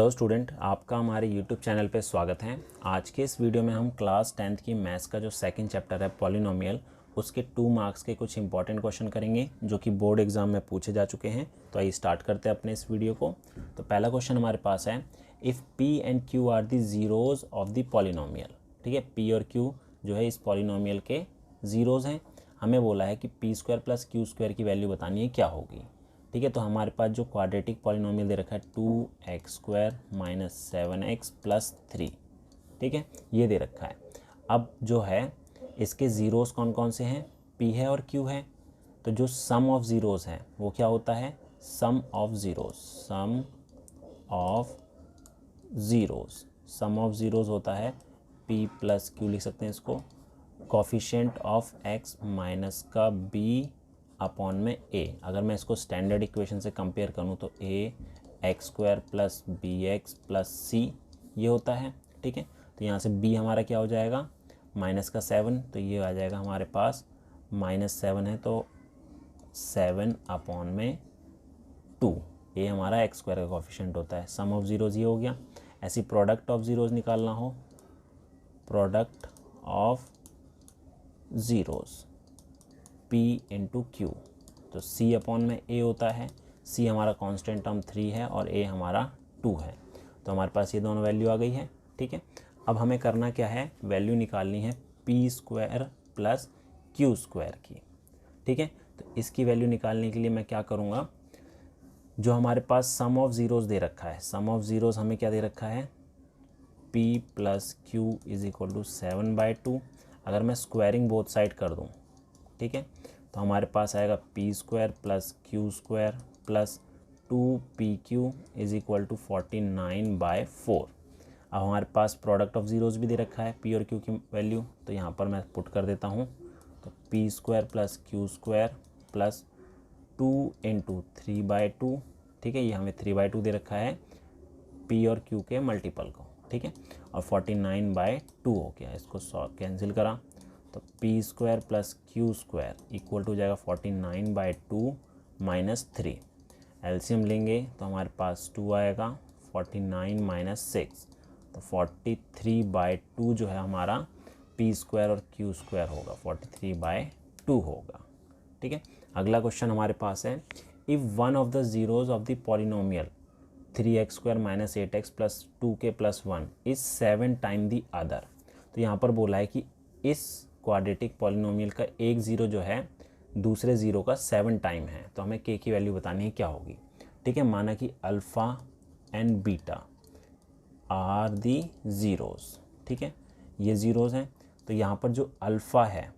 Hello student, आपका हमारे YouTube channel पे स्वागत है। आज के इस वीडियो में हम क्लास 10th की मैथ्स का जो सेकंड चैप्टर है पॉलिनोमियल, उसके 2 मार्क्स के कुछ इंपॉर्टेंट क्वेश्चन करेंगे जो कि बोर्ड एग्जाम में पूछे जा चुके हैं। तो आइए स्टार्ट करते हैं अपने इस वीडियो को। तो पहला क्वेश्चन हमारे पास है, if P and Q R the zeros of the polynomial. ठीक है, पी और क्यू जो है इस पॉलिनोमियल के ज़ीरोज़ हैं। हमें बोला है कि P square plus Q square की वैल्यू बतानी है क्या होगी। ठीक है, तो हमारे पास जो क्वाड्रेटिक पॉलिनोमियल दे रखा है 2x² माइनस 7x प्लस 3। ठीक है, ये दे रखा है। अब जो है इसके ज़ीरोज़ कौन कौन से हैं, p है और q है। तो जो सम ऑफ ज़ीरोज़ है वो क्या होता है, sum of zeros. Sum of zeros होता है p प्लस q, लिख सकते हैं इसको। कोफिशिएंट ऑफ x माइनस का b अपॉन में a। अगर मैं इसको स्टैंडर्ड इक्वेशन से कंपेयर करूँ तो ax² plus bx plus c ये होता है। ठीक है, तो यहाँ से b हमारा क्या हो जाएगा, माइनस का 7, तो ये आ जाएगा हमारे पास -7 है तो 7 अपॉन में 2। ये हमारा x² का कोफिशिएंट होता है। सम ऑफ ज़ीरोज़ ये हो गया। ऐसी प्रोडक्ट ऑफ ज़ीरोज़ निकालना हो, product of zeros p into Q, तो c अपॉन में a होता है। c हमारा कांस्टेंट टर्म 3 है और a हमारा 2 है। तो हमारे पास ये दोनों वैल्यू आ गई है। ठीक है, अब हमें करना क्या है, वैल्यू निकालनी है p² प्लस q² की। ठीक है, तो इसकी वैल्यू निकालने के लिए मैं क्या करूँगा, जो हमारे पास सम ऑफ ज़ीरोज़ दे रखा है, सम ऑफ ज़ीरोज़ हमें क्या दे रखा है, p plus q is equal to 7/2। अगर मैं स्क्वायरिंग बोथ साइड कर दूँ, ठीक है, तो हमारे पास आएगा p² plus q² plus 2pq is equal to 49/4। अब हमारे पास प्रोडक्ट ऑफ ज़ीरोज़ भी दे रखा है p और q की वैल्यू, तो यहाँ पर मैं पुट कर देता हूँ। तो p² plus q² plus 2 into 3/2। ठीक है, ये हमें 3/2 दे रखा है p और q के मल्टीपल को। ठीक है, और 49/2 हो गया। इसको कैंसिल करा तो p² plus q² equal to जाएगा 49/2 माइनस 3। एलसीएम लेंगे तो हमारे पास 2 आएगा, 49 माइनस 6, तो 43/2 जो है हमारा p² और q² होगा, 43/2 होगा। ठीक है, अगला क्वेश्चन हमारे पास है, if one of the zeros of the polynomial 3x² minus 8x plus 2k plus 1 is 7 time the other. तो यहाँ पर बोला है कि इस क्वाड्रेटिक पॉलिनोमियल का एक ज़ीरो जो है दूसरे ज़ीरो का 7 टाइम है, तो हमें k की वैल्यू बतानी है क्या होगी। ठीक है, माना कि alpha and beta are the zeros. ठीक है, ये ज़ीरोज़ हैं, तो यहाँ पर जो अल्फ़ा है,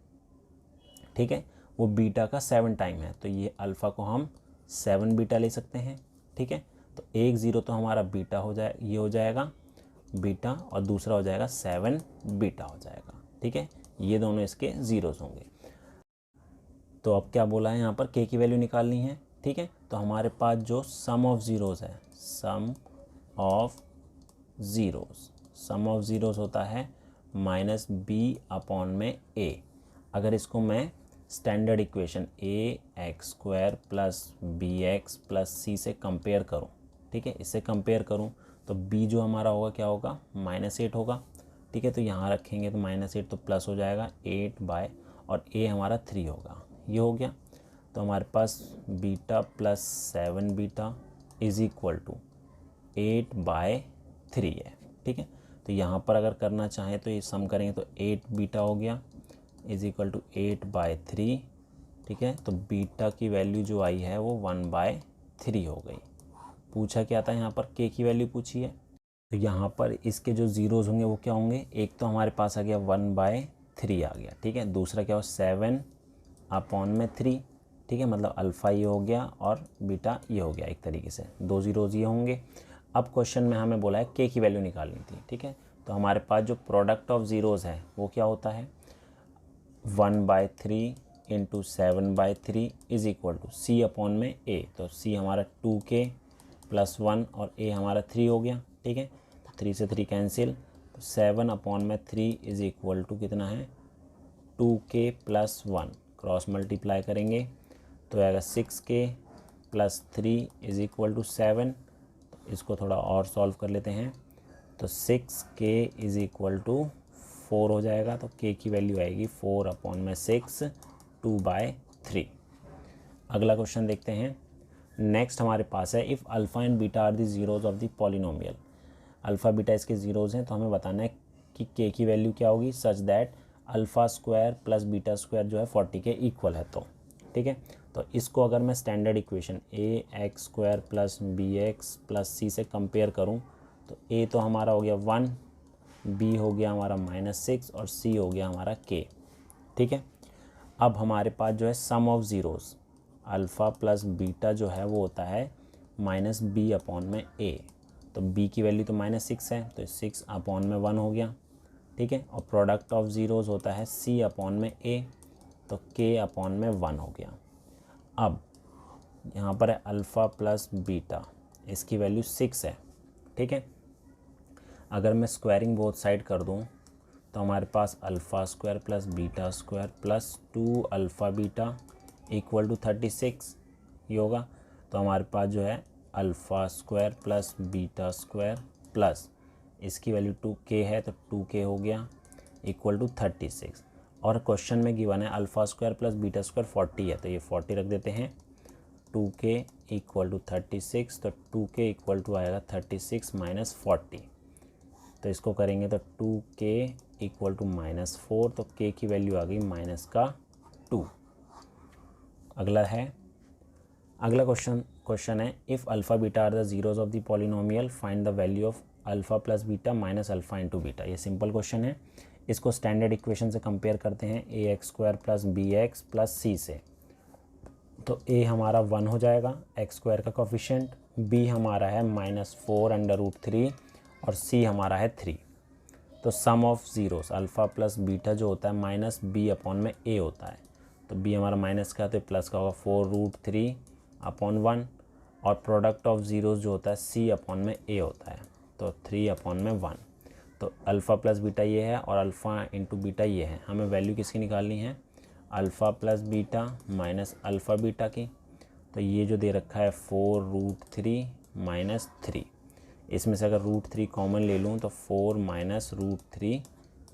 ठीक है, वो बीटा का 7 टाइम है, तो ये अल्फ़ा को हम 7 बीटा ले सकते हैं। ठीक है, तो एक ज़ीरो तो हमारा बीटा हो जाए, ये हो जाएगा बीटा, और दूसरा हो जाएगा 7 बीटा हो जाएगा। ठीक है, ये दोनों इसके ज़ीरोज़ होंगे। तो अब क्या बोला है, यहाँ पर k की वैल्यू निकालनी है। ठीक है, तो हमारे पास जो सम ऑफ ज़ीरोज़ है, सम ऑफ ज़ीरोज़ होता है माइनस b अपॉन में a। अगर इसको मैं standard equation ax² plus bx plus c से कंपेयर करूँ, ठीक है, इससे कंपेयर करूँ तो b जो हमारा होगा क्या होगा, -8 होगा। ठीक है, तो यहाँ रखेंगे तो -8 तो प्लस हो जाएगा 8 और a हमारा 3 होगा, ये हो गया। तो हमारे पास beta plus 7 beta is equal to 8/3 है। ठीक है, तो यहाँ पर अगर करना चाहें तो ये सम करेंगे तो 8 बीटा हो गया इज इक्वल टू 8/3। ठीक है, तो बीटा की वैल्यू जो आई है वो 1/3 हो गई। पूछा क्या था, यहाँ पर k की वैल्यू पूछी है, तो यहाँ पर इसके जो ज़ीरोज़ होंगे वो क्या होंगे, एक तो हमारे पास आ गया 1/3 आ गया। ठीक है, दूसरा क्या हो 7 अपॉन में 3। ठीक है, मतलब अल्फ़ा ये हो गया और बीटा ये हो गया, एक तरीके से 2 ज़ीरोज़ ये होंगे। अब क्वेश्चन में हमें बोला है k की वैल्यू निकालनी थी। ठीक है, तो हमारे पास जो प्रोडक्ट ऑफ ज़ीरोज़ है वो क्या होता है, 1/3 into 7/3 is equal to c upon में a। तो c हमारा 2k प्लस 1 और a हमारा 3 हो गया। ठीक है, तो 3 से 3 कैंसिल, तो 7 अपॉन में 3 इज इक्वल टू कितना है, 2k प्लस 1, क्रॉस मल्टीप्लाई करेंगे तो आएगा 6k plus 3 is equal to 7। तो इसको थोड़ा और सॉल्व कर लेते हैं। तो 6k इज़ इक्वल टू 4 हो जाएगा, तो k की वैल्यू आएगी 4/6 2/3। अगला क्वेश्चन देखते हैं। नेक्स्ट हमारे पास है if alpha and beta are the zeros of the polynomial. Alpha beta इसके ज़ीरोज़ हैं, तो हमें बताना है कि k की वैल्यू क्या होगी such that alpha square plus beta square जो है 40 के इक्वल है। तो ठीक है, तो इसको अगर मैं standard equation ax² plus bx plus c से कंपेयर करूं, तो a तो हमारा हो गया 1, b हो गया हमारा -6 और c हो गया हमारा k। ठीक है, अब हमारे पास जो है sum of zeros alpha plus beta जो है वो होता है -b/a। तो b की वैल्यू तो -6 है, तो 6/1 हो गया। ठीक है, और प्रोडक्ट ऑफ ज़ीरोज़ होता है c/a, तो k/1 हो गया। अब यहाँ पर है अल्फ़ा प्लस बीटा, इसकी वैल्यू 6 है। ठीक है, अगर मैं स्क्वायरिंग बोथ साइड कर दूँ तो हमारे पास alpha square plus beta square plus 2 alpha beta equal to 36 ये होगा। तो हमारे पास जो है alpha square plus beta square plus इसकी वैल्यू 2k है, तो 2k हो गया इक्वल टू 36। और क्वेश्चन में गिवन है alpha square plus beta square 40 है, तो ये 40 रख देते हैं। 2k इक्वल टू 36, तो 2k इक्वल टू आएगा 36 माइनस 40। तो इसको करेंगे तो 2k इक्वल टू -4, तो k की वैल्यू आ गई -2। अगला क्वेश्चन है if alpha beta are the zeros of the polynomial find the value of alpha plus beta minus alpha into beta. ये सिंपल क्वेश्चन है, इसको स्टैंडर्ड इक्वेशन से कंपेयर करते हैं ax² plus bx plus c से। तो a हमारा 1 हो जाएगा, x² का कोफिशिएंट, b हमारा है -4√3 और c हमारा है 3। तो sum of zeros alpha plus beta जो होता है -b/a होता है। तो b हमारा माइनस का, तो प्लस का होगा 4√3/1, और प्रोडक्ट ऑफ ज़ीरोज़ जो होता है c/a होता है, तो 3/1। तो अल्फ़ा प्लस बीटा ये है और अल्फ़ा इंटू बीटा ये है। हमें वैल्यू किसकी निकालनी है, alpha plus beta minus alpha beta की। तो ये जो दे रखा है 4√3 माइनस 3, इसमें से अगर √3 कॉमन ले लूँ तो 4 माइनस √3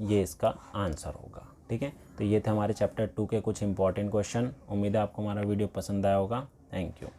ये इसका आंसर होगा। ठीक है, तो ये थे हमारे चैप्टर 2 के कुछ इंपॉर्टेंट क्वेश्चन। उम्मीद है आपको हमारा वीडियो पसंद आया होगा। Thank you.